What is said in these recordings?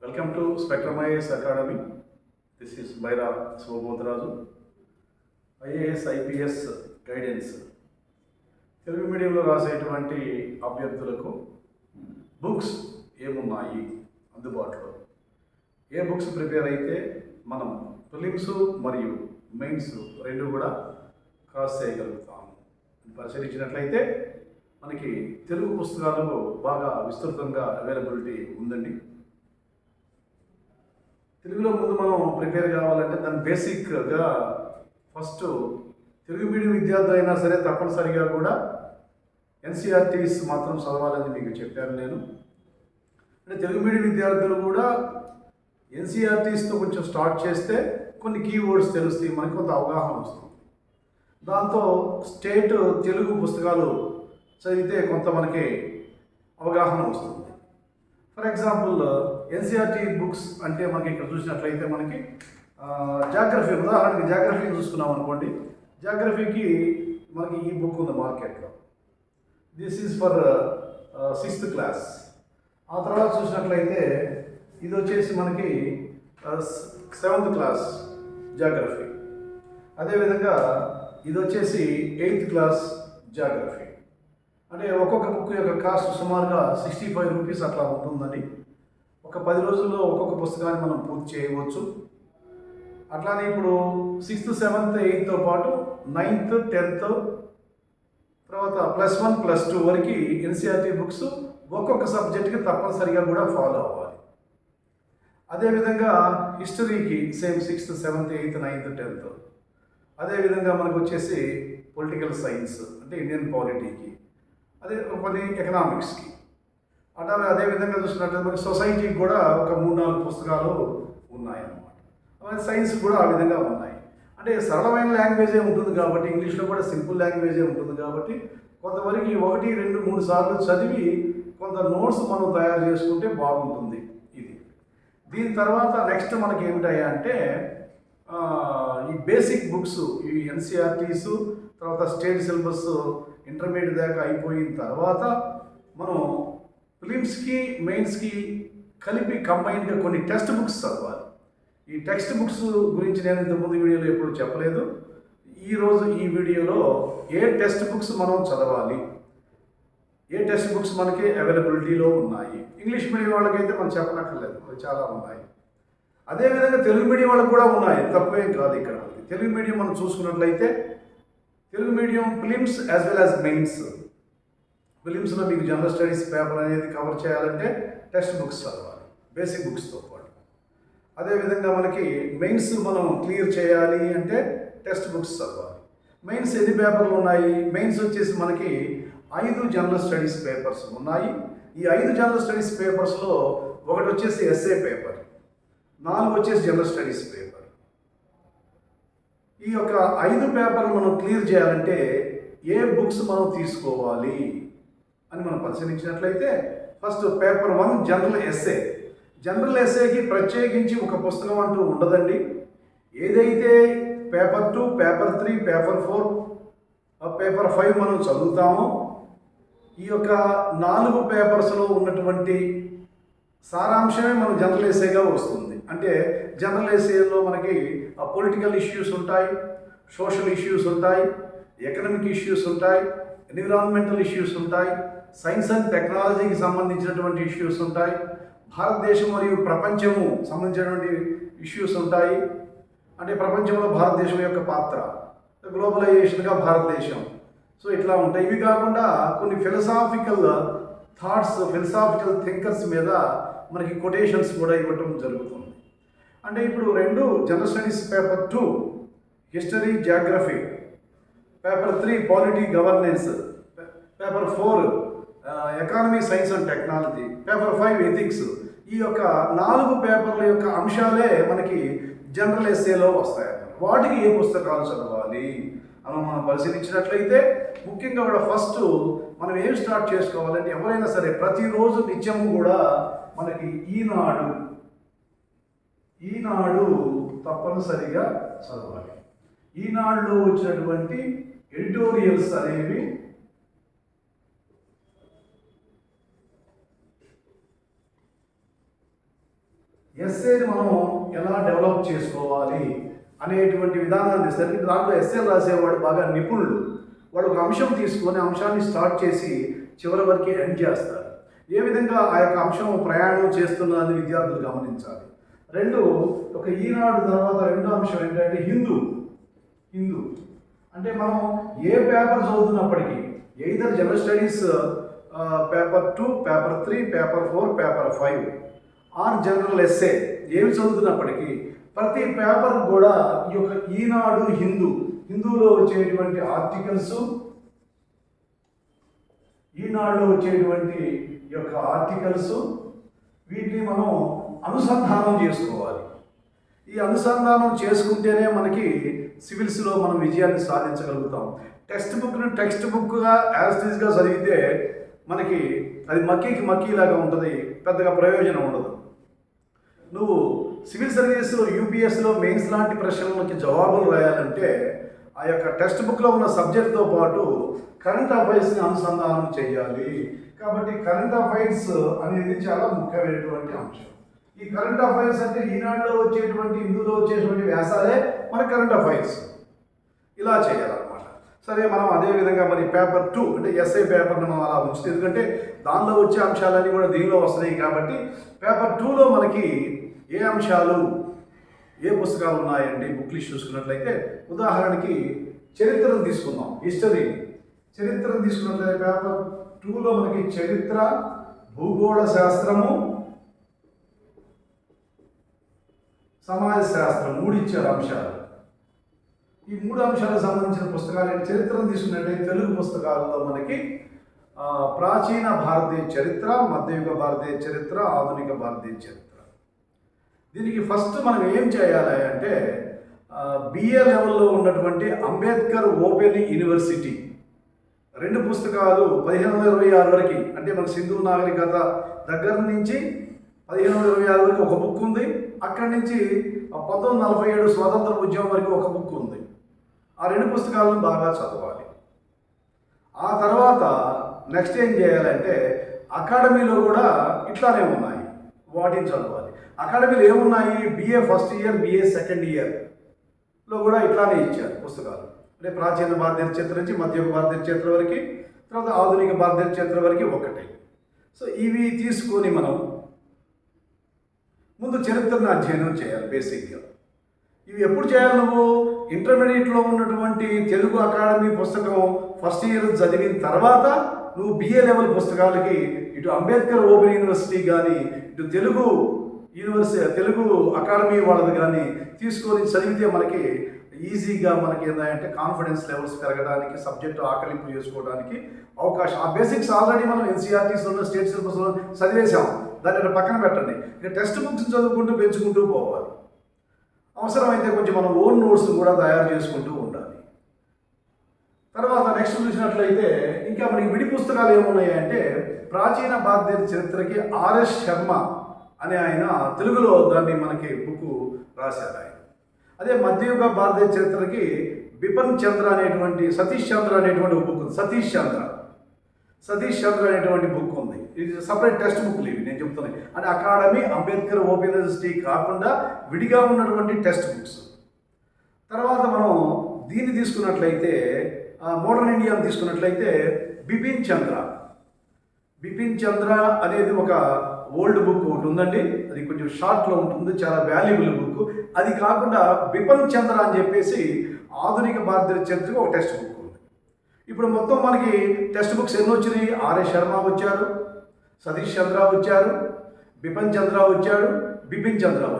Welcome to Spectrum IAS Academy. This is Baira Subodhraju. IAS IPS guidance Telugu మీడియంలో రాసేటువంటి అభ్యర్థులకు books ఏమున్నాయి అందుబాటులో, ఏ books prepare అయితే మనం ప్రిలిమ్స్ మరియు మెయిన్స్ రెండు కూడా క్రాస్ చేయగలుగుతాము పరిశీలించినట్లయితే మనకి తెలుగు పుస్తకాలకు బాగా విస్తృతంగా అవైలబిలిటీ ఉందండి. తెలుగులో ముందు మనం ప్రిపేర్ కావాలంటే దాని బేసిక్గా ఫస్ట్ తెలుగు మీడియం విద్యార్థులు అయినా సరే తప్పనిసరిగా కూడా ఎన్సీఆర్టీస్ మాత్రం చదవాలని మీకు చెప్పాను నేను. అంటే తెలుగు మీడియం విద్యార్థులు కూడా ఎన్సీఆర్టీస్తో కొంచెం స్టార్ట్ చేస్తే కొన్ని కీవర్డ్స్ తెలుస్తాయి, మనకి కొంత అవగాహన వస్తుంది. దాంతో స్టేట్ తెలుగు పుస్తకాలు చదివితే కొంత మనకి అవగాహన వస్తుంది. ఫర్ ఎగ్జాంపుల్ ఎన్సీఆర్టీ బుక్స్ అంటే మనకి ఇక్కడ చూసినట్లయితే మనకి జాగ్రఫీ, ఉదాహరణకి జాగ్రఫీని చూసుకున్నాం అనుకోండి. జాగ్రఫీకి మనకి ఈ బుక్ ఉంది మార్కెట్లో. This is for 6th class. ఆ తర్వాత చూసినట్లయితే ఇది వచ్చేసి మనకి 7th క్లాస్ జాగ్రఫీ. అదేవిధంగా ఇది వచ్చేసి 8th క్లాస్ జాగ్రఫీ. అంటే ఒక్కొక్క బుక్ యొక్క కాస్ట్ సుమారుగా 65 రూపీస్ అట్లా ఉంటుందండి. ఒక 10 రోజుల్లో ఒక్కొక్క పుస్తకాన్ని మనం పూర్తి చేయవచ్చు. అట్లానే ఇప్పుడు 6th, 7th, 8th పాటు 9th, 10th తర్వాత +1, +2 వరకు ఎన్సీఆర్టీ బుక్స్ ఒక్కొక్క సబ్జెక్ట్కి తప్పనిసరిగా కూడా ఫాలో అవ్వాలి. అదేవిధంగా హిస్టరీకి same 6th, 7th, 8th, 9th, 10th. అదేవిధంగా మనకు వచ్చేసి పొలిటికల్ సైన్స్ అంటే ఇండియన్ పాలిటీకి, అదే కొన్ని ఎకనామిక్స్కి, అదేవిధంగా చూసినట్లయితే మనకి సొసైటీకి కూడా ఒక 3-4 పుస్తకాలు ఉన్నాయన్నమాట. అలాగే సైన్స్ కూడా ఆ విధంగా ఉన్నాయి. అంటే సరళమైన లాంగ్వేజే ఉంటుంది కాబట్టి, ఇంగ్లీష్లో కూడా సింపుల్ లాంగ్వేజే ఉంటుంది కాబట్టి కొంతవరకు 1, 2, 3 సార్లు చదివి కొంత నోట్స్ మనం తయారు చేసుకుంటే బాగుంటుంది. ఇది దీని తర్వాత నెక్స్ట్ మనకి ఏమిటాయా అంటే ఈ బేసిక్ బుక్స్, ఈ ఎన్సీఆర్టీస్ తర్వాత స్టేట్ సిలబస్ ఇంటర్మీడియట్ దాకా అయిపోయిన తర్వాత మనం ప్రిలిమ్స్కి మెయిన్స్కి కలిపి కంబైన్డ్గా కొన్ని టెక్స్ట్ బుక్స్ చదవాలి. ఈ టెక్స్ట్ బుక్స్ గురించి నేను ఇంతకుముందు వీడియోలో ఎప్పుడు చెప్పలేదు. ఈరోజు ఈ వీడియోలో ఏ టెక్స్ట్ బుక్స్ మనం చదవాలి, ఏ టెక్స్ట్ బుక్స్ మనకి అవైలబిలిటీలో ఉన్నాయి. ఇంగ్లీష్ మీడియం వాళ్ళకైతే మనం చెప్పనక్కర్లేదు, చాలా ఉన్నాయి. అదేవిధంగా తెలుగు మీడియం వాళ్ళకి కూడా ఉన్నాయి, తక్కువేం కాదు. ఇక్కడ తెలుగు మీడియం మనం చూసుకున్నట్లయితే Telugu medium prelims as well as mains. ప్రిలిమ్స్లో మీకు జనరల్ స్టడీస్ పేపర్ అనేది కవర్ చేయాలంటే టెక్స్ట్ బుక్స్ చదవాలి బేసిక్ బుక్స్తో పాటు. అదేవిధంగా మనకి మెయిన్స్ మనం క్లియర్ చేయాలి అంటే టెక్స్ట్ బుక్స్ చదవాలి. మెయిన్స్ ఎన్ని పేపర్లు ఉన్నాయి? మెయిన్స్ వచ్చేసి మనకి 5 జనరల్ స్టడీస్ పేపర్స్ ఉన్నాయి. ఈ 5 జనరల్ స్టడీస్ పేపర్స్లో ఒకటి వచ్చేసి ఎస్ఏ పేపర్, 4 వచ్చేసి జనరల్ స్టడీస్ పేపర్. ఈ యొక్క 5 పేపర్లు మనం క్లియర్ చేయాలంటే ఏ బుక్స్ మనం తీసుకోవాలి అని మనం పరిశీలించినట్లయితే first paper 1 general essay. General ఎస్ఏకి ప్రత్యేకించి ఒక పుస్తకం అంటూ ఉండదండి. ఏదైతే పేపర్ 2, పేపర్ 3, పేపర్ 4, పేపర్ 5 మనం చదువుతామో ఈ యొక్క 4 పేపర్స్లో ఉన్నటువంటి సారాంశమే మన జనరల్ ఎస్ఏగా వస్తుంది. అంటే జనరల్ ఎస్ఏలో మనకి పొలిటికల్ ఇష్యూస్ ఉంటాయి, సోషల్ ఇష్యూస్ ఉంటాయి, ఎకనామిక్ ఇష్యూస్ ఉంటాయి, ఎన్విరాన్మెంటల్ ఇష్యూస్ ఉంటాయి, సైన్స్ అండ్ టెక్నాలజీకి సంబంధించినటువంటి ఇష్యూస్ ఉంటాయి, భారతదేశం మరియు ప్రపంచము సంబంధించినటువంటి ఇష్యూస్ ఉంటాయి. అంటే ప్రపంచంలో భారతదేశం యొక్క పాత్ర, గ్లోబలైజేషన్గా భారతదేశం, సో ఇట్లా ఉంటాయి. ఇవి కాకుండా కొన్ని ఫిలసాఫికల్ థాట్స్, ఫిలసాఫికల్ థింకర్స్ మీద మనకి కొటేషన్స్ కూడా ఇవ్వటం జరుగుతుంది. అంటే ఇప్పుడు 2 general studies paper 2 history geography, paper 3 polity governance, paper 4 economy science and technology, paper 5 ethics. ఈ యొక్క 4 పేపర్ల యొక్క అంశాలే మనకి జనరల్ ఎస్ఏలో వస్తాయి. వాటికి ఏ పుస్తకాలు చదవాలి అని మనం పరిశీలించినట్లయితే ముఖ్యంగా కూడా ఫస్ట్ మనం ఏం స్టార్ట్ చేసుకోవాలంటే ఎవరైనా సరే ప్రతిరోజు నిత్యము కూడా మనకి ఈనాడు తప్పనిసరిగా చదవాలి. ఈనాడులో వచ్చినటువంటి ఎడిటోరియల్స్ అనేవి ఎస్సేని మనం ఎలా డెవలప్ చేసుకోవాలి అనేటువంటి విధానాన్ని ఇస్తారు. దాంట్లో ఎస్సేలు రాసేవాడు బాగా నిపుణులు. వాడు ఒక అంశం తీసుకొని అంశాన్ని స్టార్ట్ చేసి చివరి వరకు ఎండ్ చేస్తారు. ఏ విధంగా ఆ యొక్క అంశం ప్రయాణం చేస్తున్నదని విద్యార్థులు గమనించాలి. రెండు, ఒక ఈనాడు తర్వాత రెండో అంశం ఏంటంటే హిందూ. అంటే మనం ఏ పేపర్ చదువుతున్నప్పటికీ either general studies paper 2, paper 3, paper 4, paper 5 or general essay ఏమి చదువుతున్నప్పటికీ ప్రతి పేపర్ కూడా ఈ యొక్క ఈనాడు హిందూలో వచ్చేటువంటి ఆర్టికల్స్, ఈనాడులో వచ్చేటువంటి ఈ యొక్క ఆర్టికల్స్ వీటిని మనం అనుసంధానం చేసుకోవాలి. ఈ అనుసంధానం చేసుకుంటేనే మనకి సివిల్స్లో మనం విజయాన్ని సాధించగలుగుతాం. టెక్స్ట్ బుక్గా యాజ్టీజ్గా చదివితే మనకి అది మక్కీలాగా ఉంటుంది, పెద్దగా ప్రయోజనం ఉండదు. నువ్వు సివిల్ సర్వీస్లో యూపీఎస్లో మెయిన్స్ లాంటి ప్రశ్నలకి జవాబులు రాయాలంటే ఆ యొక్క టెక్స్ట్ బుక్లో ఉన్న సబ్జెక్ట్తో పాటు కరెంట్ అఫైర్స్ని అనుసంధానం చేయాలి. కాబట్టి కరెంట్ అఫైర్స్ అనేది చాలా ముఖ్యమైనటువంటి అంశం. ఈ కరెంట్ అఫైర్స్ అంటే ఈనాడులో వచ్చేటువంటి హిందూలో వచ్చేటువంటి వ్యాసాలే మన కరెంట్ అఫైర్స్. ఇలా చేయాలన్నమాట. సరే, మనం అదేవిధంగా మరి పేపర్ 2 అంటే ఎస్ఐ పేపర్ని మనం అలా ఉంచితే, ఎందుకంటే దానిలో వచ్చే అంశాలన్నీ కూడా దీనిలో వస్తున్నాయి కాబట్టి పేపర్ 2లో మనకి ఏ అంశాలు ఏ పుస్తకాలు ఉన్నాయండి బుక్ లిస్ట్ చూసుకున్నట్లయితే, ఉదాహరణకి చరిత్రను తీసుకుందాం. చరిత్రను తీసుకున్నట్లయితే పేపర్ 2లో మనకి చరిత్ర, భూగోళ శాస్త్రము, సమాజ శాస్త్రం 3 ఇచ్చారు అంశాలు. ఈ 3 అంశాలకు సంబంధించిన పుస్తకాలు చరిత్రను తీసుకున్నట్లయితే తెలుగు పుస్తకాలలో మనకి ప్రాచీన భారతీయ చరిత్ర, మధ్యయుగ భారతీయ చరిత్ర, ఆధునిక భారతీయ చరిత్ర. దీనికి ఫస్ట్ మనం ఏం చేయాలి అంటే బిఏ లెవెల్లో ఉన్నటువంటి అంబేద్కర్ ఓపెన్ యూనివర్సిటీ 2 పుస్తకాలు 1526 వరకు, అంటే మన సింధు నాగరికత దగ్గర నుంచి 1526 వరకు ఒక బుక్ ఉంది. అక్కడి నుంచి 1947 స్వాతంత్ర ఉద్యమం వరకు ఒక బుక్ ఉంది. ఆ 2 పుస్తకాలను బాగా చదవాలి. ఆ తర్వాత నెక్స్ట్ ఏం చేయాలంటే అకాడమీలో కూడా ఇట్లానే ఉన్నాయి, వాటిని చదవాలి. అకాడమీలో ఏమున్నాయి, BA first year, BA second ఇయర్లో కూడా ఇట్లానే ఇచ్చారు పుస్తకాలు. అంటే ప్రాచీన భారతీయ చరిత్ర నుంచి మధ్య భారతీయ చరిత్ర వరకు, తర్వాత ఆధునిక భారతీయ చరిత్ర వరకు ఒకటి. సో ఇవి తీసుకొని మనం ముందు చరిత్రను అధ్యయనం చేయాలి బేసిక్గా. ఇవి ఎప్పుడు చేయాలి? నువ్వు ఇంటర్మీడియట్లో ఉన్నటువంటి తెలుగు అకాడమీ పుస్తకం ఫస్ట్ ఇయర్ చదివిన తర్వాత నువ్వు బిఏ లెవెల్ పుస్తకాలకి ఇటు అంబేద్కర్ ఓపెన్ యూనివర్సిటీ కానీ ఇటు తెలుగు అకాడమీ వాళ్ళది కానీ తీసుకొని చదివితే మనకి ఈజీగా మనకి ఏంటంటే కాన్ఫిడెన్స్ లెవెల్స్ పెరగడానికి, సబ్జెక్టు ఆకలింపు చేసుకోవడానికి అవకాశం. ఆ బేసిక్స్ ఆల్రెడీ మనం ఎన్సీఆర్టీస్లో స్టేట్ సిలబస్లో చదివేసాం, దాన్ని అక్కడ పక్కన పెట్టండి. ఇక టెక్స్ట్ బుక్స్ చదువుకుంటూ పెంచుకుంటూ పోవాలి. అవసరమైతే కొంచెం మనం ఓన్ నోట్స్ కూడా తయారు చేసుకుంటూ ఉండాలి. తర్వాత నెక్స్ట్ చూసినట్లయితే ఇంకా మనకి విడి పుస్తకాలు ఏమున్నాయి అంటే ప్రాచీన భారతీయ చరిత్రకి ఆర్ఎస్ శర్మ అనే ఆయన తెలుగులో దాన్ని మనకి బుక్ రాశారు ఆయన. అదే మధ్యయుగ భారతీయ చరిత్రకి బిపిన్ చంద్ర అనేటువంటి సతీష్ చంద్ర అనేటువంటి బుక్ ఉంది. సతీష్ చంద్ర అనేటువంటి బుక్ ఉంది. ఇది సపరేట్ టెక్స్ట్ బుక్లు ఇవి నేను చెప్తున్నాను. అంటే అకాడమీ అంబేద్కర్ ఓపెన్ యూనివర్సిటీ కాకుండా విడిగా ఉన్నటువంటి టెక్స్ట్ బుక్స్. తర్వాత మనం దీన్ని తీసుకున్నట్లయితే మోడర్న్ ఇండియాను తీసుకున్నట్లయితే బిపిన్ చంద్ర అనేది ఒక ఓల్డ్ బుక్ ఒకటి ఉందండి. అది కొంచెం షార్ట్లో ఉంటుంది, చాలా వాల్యుబుల్ బుక్. అది కాకుండా బిపిన్ చంద్ర అని చెప్పేసి ఆధునిక భారతీయ చరిత్రకు ఒక టెక్స్ట్ బుక్ ఉంది. ఇప్పుడు మొత్తం మనకి టెక్స్ట్ బుక్స్ ఎన్ని వచ్చినాయి? ఆర్ఎస్ శర్మ వచ్చారు, సతీష్ చంద్ర వచ్చారు, బిపిన్ చంద్ర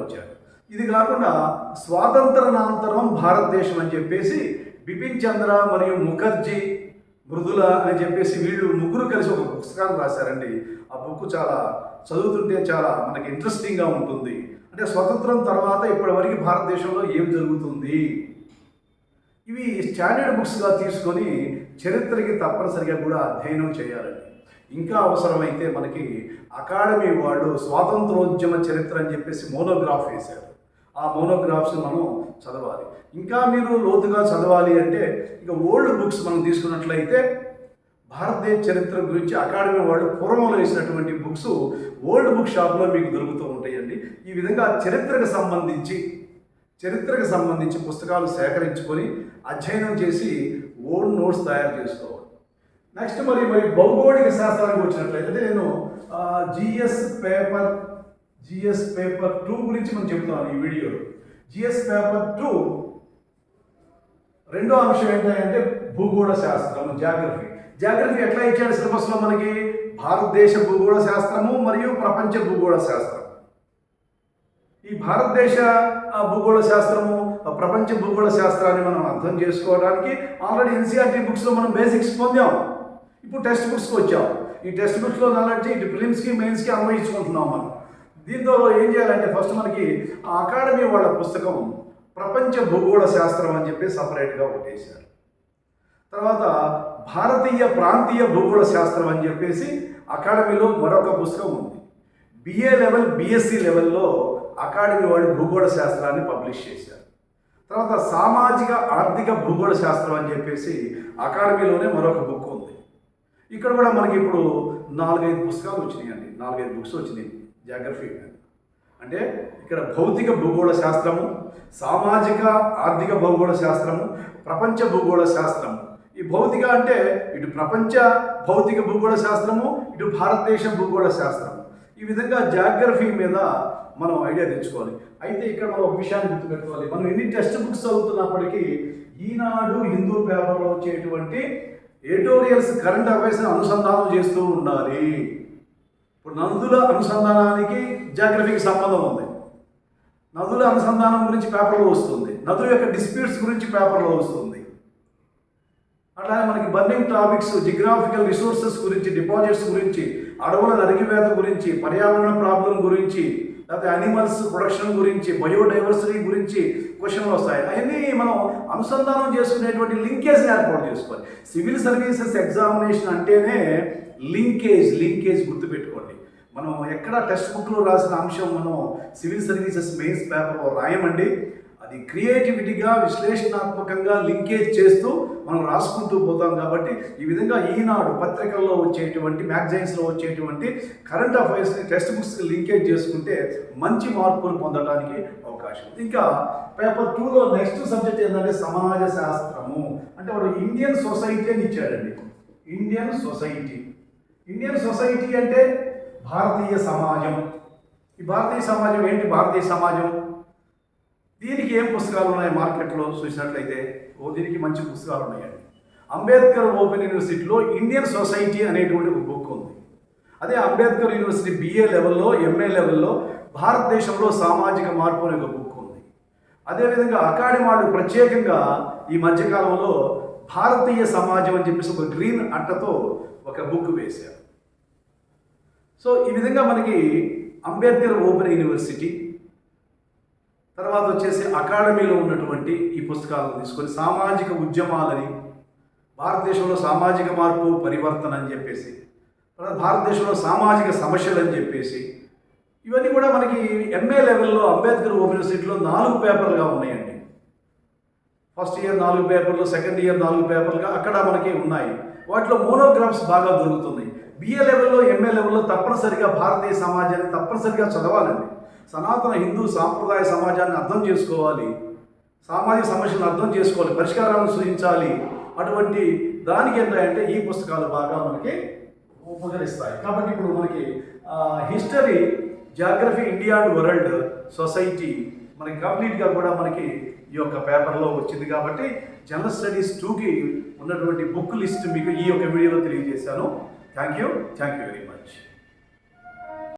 వచ్చారు. ఇది కాకుండా స్వాతంత్రనాంతరం భారతదేశం అని చెప్పేసి బిపిన్ చంద్ర మరియు ముఖర్జీ, మృదుల అని చెప్పేసి వీళ్ళు ముగ్గురు కలిసి ఒక పుస్తకాన్ని రాశారండి. ఆ బుక్ చాలా చదువుతుంటే చాలా మనకి ఇంట్రెస్టింగ్గా ఉంటుంది. అంటే స్వతంత్రం తర్వాత ఇప్పటివరకు భారతదేశంలో ఏం జరుగుతుంది, ఇవి స్టాండర్డ్ బుక్స్గా తీసుకొని చరిత్రకి తప్పనిసరిగా కూడా అధ్యయనం చేయాలండి. ఇంకా అవసరమైతే మనకి అకాడమీ వాళ్ళు స్వాతంత్రోద్యమ చరిత్ర అని చెప్పేసి మోనోగ్రాఫ్ వేశారు. ఆ మోనోగ్రాఫ్స్ మనం చదవాలి. ఇంకా మీరు లోతుగా చదవాలి అంటే ఇక ఓల్డ్ బుక్స్ మనం తీసుకున్నట్లయితే భారతదేశ చరిత్ర గురించి అకాడమీ వాళ్ళు పూర్వంలో వేసినటువంటి బుక్స్ ఓల్డ్ బుక్ షాప్లో మీకు దొరుకుతూ ఉంటాయండి. ఈ విధంగా చరిత్రకు సంబంధించి పుస్తకాలు సేకరించుకొని అధ్యయనం చేసి ఓల్డ్ నోట్స్ తయారు చేసుకోవాలి. నెక్స్ట్ మరి భౌగోళిక శాస్త్రానికి వచ్చినట్లయితే నేను జిఎస్ పేపర్ 2 గురించి మనం చెప్తాను ఈ వీడియోలో. జిఎస్ పేపర్ 2 రెండో అంశం ఏంటంటే భూగోళ శాస్త్రం, జాగ్రఫీ ఎట్లా ఇచ్చాడు సిలబస్లో మనకి? భారతదేశ భూగోళ శాస్త్రము మరియు ప్రపంచ భూగోళ శాస్త్రం. ఈ భారతదేశ భూగోళ శాస్త్రము, ప్రపంచ భూగోళ శాస్త్రాన్ని మనం అర్థం చేసుకోవడానికి ఆల్రెడీ ఎన్సీఆర్టీ బుక్స్లో మనం బేసిక్స్ పొందాం. ఇప్పుడు టెక్స్ట్ బుక్స్కి వచ్చాం. ఈ టెక్స్ట్ బుక్స్లో నాలెడ్జ్ ఇటు ప్రిలిమ్స్కి మెయిన్స్కి అన్వయించుకుంటున్నాం మనం. దీంతో ఏం చేయాలంటే ఫస్ట్ మనకి అకాడమీ వాళ్ళ పుస్తకం ప్రపంచ భూగోళ శాస్త్రం అని చెప్పి సపరేట్గా ఒకటేశారు. తర్వాత భారతీయ ప్రాంతీయ భూగోళ శాస్త్రం అని చెప్పేసి అకాడమీలో మరొక పుస్తకం ఉంది. బిఏ లెవెల్, బిఎస్సి లెవెల్లో అకాడమీ వాళ్ళు భూగోళ శాస్త్రాన్ని పబ్లిష్ చేశారు. తర్వాత సామాజిక ఆర్థిక భూగోళ శాస్త్రం అని చెప్పేసి అకాడమీలోనే మరొక బుక్ ఉంది. ఇక్కడ కూడా మనకి ఇప్పుడు 4-5 పుస్తకాలు వచ్చినాయండి, 4-5 బుక్స్ వచ్చినాయి జాగ్రఫీ. అంటే ఇక్కడ భౌతిక భూగోళ శాస్త్రము, సామాజిక ఆర్థిక భూగోళ శాస్త్రము, ప్రపంచ భూగోళ శాస్త్రము. ఈ భౌతిక అంటే ఇటు ప్రపంచ భౌతిక భూగోళ శాస్త్రము, ఇటు భారతదేశ భూగోళ శాస్త్రము. ఈ విధంగా జాగ్రఫీ మీద మనం ఐడియా తెచ్చుకోవాలి. అయితే ఇక్కడ మనం ఒక విషయాన్ని గుర్తుపెట్టుకోవాలి. మనం ఎన్ని టెక్స్ట్ బుక్స్ చదువుతున్నప్పటికీ ఈనాడు హిందూ పేపర్లో వచ్చేటువంటి ఎడిటోరియల్స్, కరెంట్ అఫైర్స్ని అనుసంధానం చేస్తూ ఉండాలి. ఇప్పుడు నదుల అనుసంధానానికి జాగ్రఫీకి సంబంధం ఉంది. నదుల అనుసంధానం గురించి పేపర్లో వస్తుంది, నదుల యొక్క డిస్ప్యూట్స్ గురించి పేపర్లో వస్తుంది. అట్లానే మనకి బర్నింగ్ టాపిక్స్, జియోగ్రాఫికల్ రిసోర్సెస్ గురించి, డిపాజిట్స్ గురించి, అడవుల నరికివేత గురించి, పర్యావరణ ప్రాబ్లం గురించి, లేకపోతే అనిమల్స్ ప్రొడక్షన్ గురించి, బయోడైవర్సిటీ గురించి క్వశ్చన్లు వస్తాయి. అవన్నీ మనం అనుసంధానం చేసుకునేటువంటి లింకేజ్ని ఏర్పాటు చేసుకోవాలి. సివిల్ సర్వీసెస్ ఎగ్జామినేషన్ అంటేనే లింకేజ్ గుర్తుపెట్టుకోండి. మనం ఎక్కడ టెక్స్ట్ బుక్లో రాసిన అంశం మనం సివిల్ సర్వీసెస్ మెయిన్స్ పేపర్లో రాయమండి. అది క్రియేటివిటీగా, విశ్లేషణాత్మకంగా లింకేజ్ చేస్తూ మనం రాసుకుంటూ పోతాం. కాబట్టి ఈ విధంగా ఈనాడు పత్రికల్లో వచ్చేటువంటి, మ్యాగజైన్స్లో వచ్చేటువంటి కరెంట్ అఫైర్స్ని టెక్స్ట్ బుక్స్కి లింకేజ్ చేసుకుంటే మంచి మార్కులు పొందడానికి అవకాశం ఉంది. ఇంకా పేపర్ 2లో నెక్స్ట్ సబ్జెక్ట్ ఏంటంటే సమాజ శాస్త్రము. అంటే వాడు ఇండియన్ సొసైటీ అని ఇచ్చాడండి. ఇండియన్ సొసైటీ అంటే భారతీయ సమాజం. ఈ భారతీయ సమాజం ఏంటి? భారతీయ సమాజం దీనికి ఏం పుస్తకాలు ఉన్నాయి మార్కెట్లో చూసినట్లయితే? దీనికి మంచి పుస్తకాలు ఉన్నాయండి. అంబేద్కర్ ఓపెన్ యూనివర్సిటీలో ఇండియన్ సొసైటీ అనేటువంటి ఒక బుక్ ఉంది. అదే అంబేద్కర్ యూనివర్సిటీ బిఏ లెవెల్లో, ఎంఏ లెవెల్లో భారతదేశంలో సామాజిక మార్పు అనే ఒక బుక్ ఉంది. అదేవిధంగా అకాడమీ వాళ్ళు ప్రత్యేకంగా ఈ మధ్యకాలంలో భారతీయ సమాజం అని చెప్పేసి ఒక గ్రీన్ అట్టతో ఒక బుక్ వేశారు. సో ఈ విధంగా మనకి అంబేద్కర్ ఓపెన్ యూనివర్సిటీ, తర్వాత వచ్చేసి అకాడమీలో ఉన్నటువంటి ఈ పుస్తకాలను తీసుకొని సామాజిక ఉద్యమాలని, భారతదేశంలో సామాజిక మార్పు పరివర్తన అని చెప్పేసి, భారతదేశంలో సామాజిక సమస్యలు అని చెప్పేసి, ఇవన్నీ కూడా మనకి ఎంఏ లెవెల్లో అంబేద్కర్ ఓపెన్ యూనివర్సిటీలో 4 పేపర్లుగా ఉన్నాయండి. ఫస్ట్ ఇయర్ 4 పేపర్లు, సెకండ్ ఇయర్ 4 పేపర్లుగా అక్కడ మనకి ఉన్నాయి. వాటిలో మోనోగ్రాఫ్స్ బాగా దొరుకుతున్నాయి. బిఏ లెవెల్లో, ఎంఏ లెవెల్లో తప్పనిసరిగా భారతీయ సమాజాన్ని తప్పనిసరిగా చదవాలండి. సనాతన హిందూ సాంప్రదాయ సమాజాన్ని అర్థం చేసుకోవాలి, సామాజిక సమస్యలను అర్థం చేసుకోవాలి, పరిష్కారాలను సూచించాలి. అటువంటి దానికి ఏంటంటే ఈ పుస్తకాలు బాగా మనకి ఉపకరిస్తాయి. కాబట్టి ఇప్పుడు మనకి history, geography, India and world, society మనకి కంప్లీట్గా కూడా మనకి ఈ యొక్క పేపర్లో వచ్చింది. కాబట్టి జనరల్ స్టడీస్ 2కి ఉన్నటువంటి బుక్ లిస్ట్ మీకు ఈ యొక్క వీడియోలో తెలియజేశాను. Thank you very much.